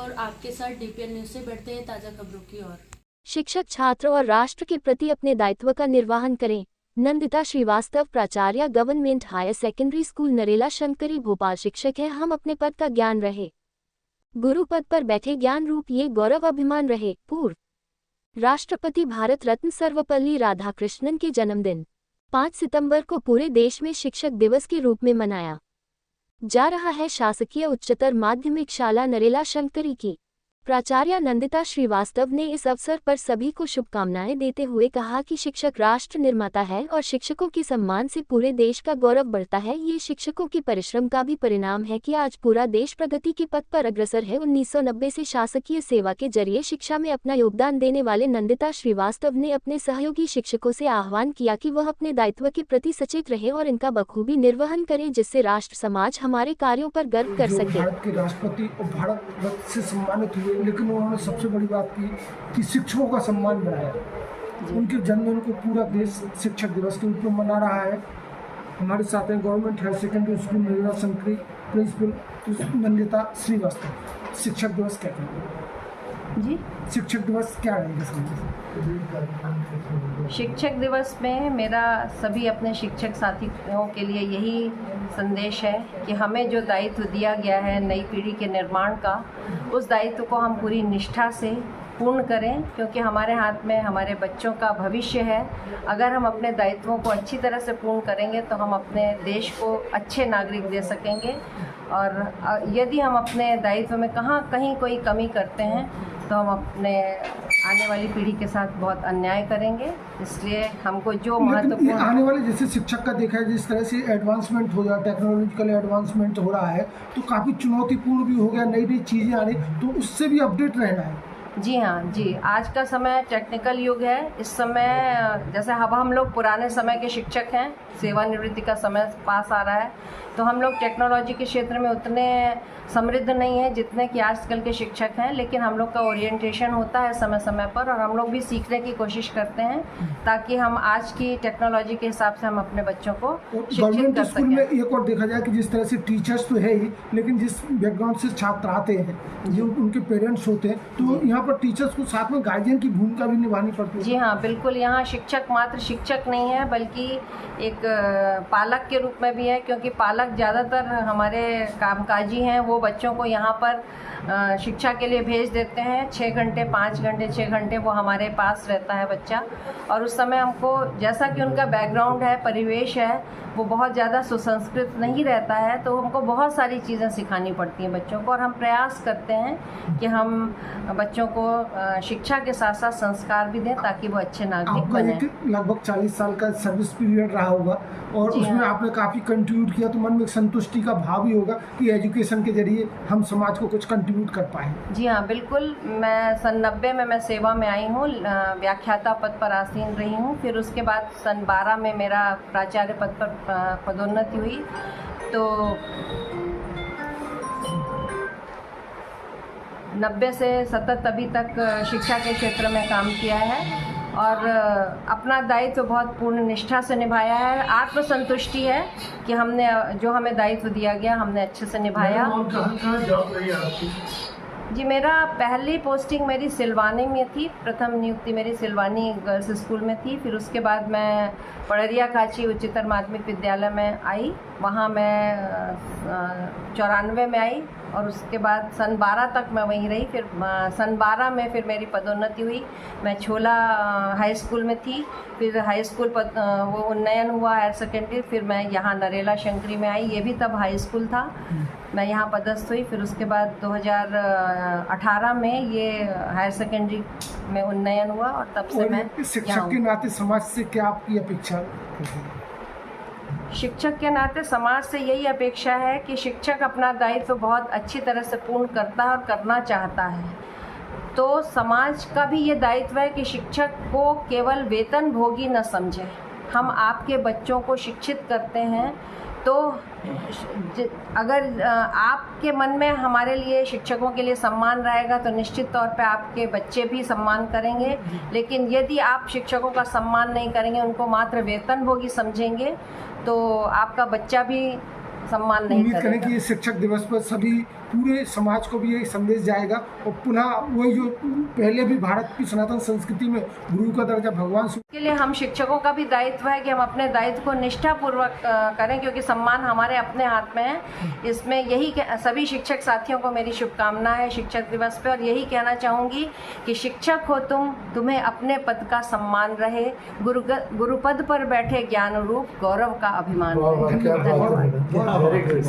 और आपके साथ डीपीएन न्यूज से बढ़ते हैं ताजा खबरों की ओर। शिक्षक छात्र और राष्ट्र के प्रति अपने दायित्व का निर्वहन करें। नंदिता श्रीवास्तव, प्राचार्य, government higher secondary school Narela Shankari, Bhopal. शिक्षक है हम, अपने पद का ज्ञान रहे, गुरु पद पर बैठे ज्ञान रूप ये गौरव अभिमान रहे। पूर्व राष्ट्रपति भारत रत्न सर्वपल्ली राधाकृष्णन के जन्मदिन 5 सितंबर को पूरे देश में शिक्षक दिवस के रूप में मनाया जा रहा है। शासकीय उच्चतर माध्यमिक शाला नरेला शंकरी की प्राचार्य नंदिता श्रीवास्तव ने इस अवसर पर सभी को शुभकामनाएं देते हुए कहा कि शिक्षक राष्ट्र निर्माता है और शिक्षकों के सम्मान से पूरे देश का गौरव बढ़ता है। ये शिक्षकों के परिश्रम का भी परिणाम है कि आज पूरा देश प्रगति के पथ पर अग्रसर है। 1990 से शासकीय सेवा के जरिए शिक्षा में अपना योगदान देने वाले नंदिता श्रीवास्तव ने अपने सहयोगी शिक्षकों से आह्वान किया कि वह अपने दायित्व के प्रति सचेत रहे और इनका बखूबी निर्वहन करे, जिससे राष्ट्र समाज हमारे कार्यों पर गर्व कर सके। भारत के राष्ट्रपति और भारत रत्न से सम्मानित हुए, लेकिन उन्होंने सबसे बड़ी बात की कि शिक्षकों का सम्मान बढ़ाया। उनके जन्मदिन को पूरा देश शिक्षक दिवस के रूप में मना रहा है। हमारे साथ हैं government higher secondary school Narela Shankari principal Nandita Srivastava. शिक्षक दिवस क्या कहेंगे जी? शिक्षक दिवस क्या रहेगा? शिक्षक दिवस में मेरा सभी अपने शिक्षक साथियों के लिए यही संदेश है कि हमें जो दायित्व दिया गया है नई पीढ़ी के निर्माण का, उस दायित्व को हम पूरी निष्ठा से पूर्ण करें, क्योंकि हमारे हाथ में हमारे बच्चों का भविष्य है। अगर हम अपने दायित्वों को अच्छी तरह से पूर्ण करेंगे तो हम अपने देश को अच्छे नागरिक दे सकेंगे। और यदि हम अपने दायित्व में कहीं कोई कमी करते हैं तो हम अपने आने वाली पीढ़ी के साथ बहुत अन्याय करेंगे। इसलिए हमको जो महत्वपूर्ण आने वाले जैसे शिक्षक का देखा है, जिस तरह से एडवांसमेंट हो रहा है, टेक्नोलॉजिकल एडवांसमेंट हो रहा है, तो काफ़ी चुनौतीपूर्ण भी हो गया, नई नई चीज़ें आ रही, तो उससे भी अपडेट रहना है। जी हाँ जी, आज का समय टेक्निकल युग है। इस समय जैसे अब हम लोग पुराने समय के शिक्षक हैं, सेवानिवृत्ति का समय पास आ रहा है, तो हम लोग टेक्नोलॉजी के क्षेत्र में उतने समृद्ध नहीं हैं जितने कि आजकल के शिक्षक हैं, लेकिन हम लोग का ओरिएंटेशन होता है समय समय पर और हम लोग भी सीखने की कोशिश करते हैं ताकि हम आज की टेक्नोलॉजी के हिसाब से हम अपने बच्चों को शिक्षित कर स्कूल में एक और देखा जाए कि जिस तरह से टीचर्स तो है ही, लेकिन जिस बैकग्राउंड से छात्र आते हैं, जो उनके पेरेंट्स होते हैं, तो यहाँ पर टीचर्स को साथ में गार्जियन की भूमिका भी निभानी पड़ती है। जी हाँ, बिल्कुल। यहाँ शिक्षक मात्र शिक्षक नहीं है बल्कि एक पालक के रूप में भी है, क्योंकि पालक ज़्यादातर हमारे कामकाजी हैं, वो बच्चों को यहाँ पर शिक्षा के लिए भेज देते हैं। 6 घंटे 5 घंटे 6 घंटे वो हमारे पास रहता है बच्चा, और उस समय हमको जैसा कि उनका बैकग्राउंड है, परिवेश है, वो बहुत ज़्यादा सुसंस्कृत नहीं रहता है, तो हमको बहुत सारी चीज़ें सिखानी पड़ती हैं बच्चों को। और हम प्रयास करते हैं कि हम बच्चों को शिक्षा के साथ साथ संस्कार भी दें ताकि वो अच्छे नागरिक बने। लगभग 40 साल का सर्विस पीरियड रहा होगा और उसमें आपने काफ़ी कंट्रीब्यूट किया, तो मन में संतुष्टि का भाव ही होगा कि एजुकेशन के जरिए हम समाज को कुछ कंट्रीब्यूट कर पाए। जी हाँ, बिल्कुल। मैं सन 90 में मैं सेवा में आई हूँ, व्याख्याता पद पर आसीन रही हूँ। फिर उसके बाद सन 12 में मेरा प्राचार्य पद पर पदोन्नति हुई। तो 90 से सतत अभी तक शिक्षा के क्षेत्र में काम किया है और अपना दायित्व बहुत पूर्ण निष्ठा से निभाया है। आत्मसंतुष्टि है कि हमने जो हमें दायित्व दिया गया हमने अच्छे से निभाया। कहाँ जॉब रही है आपकी? जी, मेरा पहली पोस्टिंग मेरी सिलवानी में थी। प्रथम नियुक्ति मेरी सिलवानी गर्ल्स स्कूल में थी। फिर उसके बाद मैं पड़रिया काची उच्चतर माध्यमिक विद्यालय में आई, वहाँ मैं 94 में आई और उसके बाद सन 12 तक मैं वहीं रही। फिर सन 12 में फिर मेरी पदोन्नति हुई। मैं छोला हाई स्कूल में थी, फिर हाई स्कूल वो उन्नयन हुआ हायर सेकेंडरी, फिर मैं यहाँ नरेला शंकरी में आई, ये भी तब हाई स्कूल था। मैं यहाँ पदस्थ हुई। फिर उसके बाद 2018 में ये हायर सेकेंडरी में उन्नयन हुआ और तब से मैं शिक्षक के नाते समाज से क्या आपकी अपेक्षा? शिक्षक के नाते समाज से यही अपेक्षा है कि शिक्षक अपना दायित्व बहुत अच्छी तरह से पूर्ण करता है और करना चाहता है। तो समाज का भी ये दायित्व है कि शिक्षक को केवल वेतन भोगी न समझे। हम आपके बच्चों को शिक्षित करते हैं तो अगर आपके मन में हमारे लिए शिक्षकों के लिए सम्मान रहेगा तो निश्चित तौर पे आपके बच्चे भी सम्मान करेंगे। लेकिन यदि आप शिक्षकों का सम्मान नहीं करेंगे, उनको मात्र वेतनभोगी समझेंगे, तो आपका बच्चा भी सम्मान नहीं उम्मीद करें करेगा। कि ये शिक्षक दिवस पर सभी पूरे समाज को भी एक संदेश जाएगा और पुनः वही जो पहले भी भारत की सनातन संस्कृति में गुरु का दर्जा भगवान के लिए हम शिक्षकों का भी दायित्व है कि हम अपने दायित्व को निष्ठापूर्वक करें, क्योंकि सम्मान हमारे अपने हाथ में है। इसमें यही सभी शिक्षक साथियों को मेरी शुभकामना है शिक्षक दिवस पे, और यही कहना चाहूँगी कि शिक्षक हो तुम्हें अपने पद का सम्मान रहे, गुरुपद पर बैठे ज्ञान रूप गौरव का अभिमान रहे। धन्यवाद।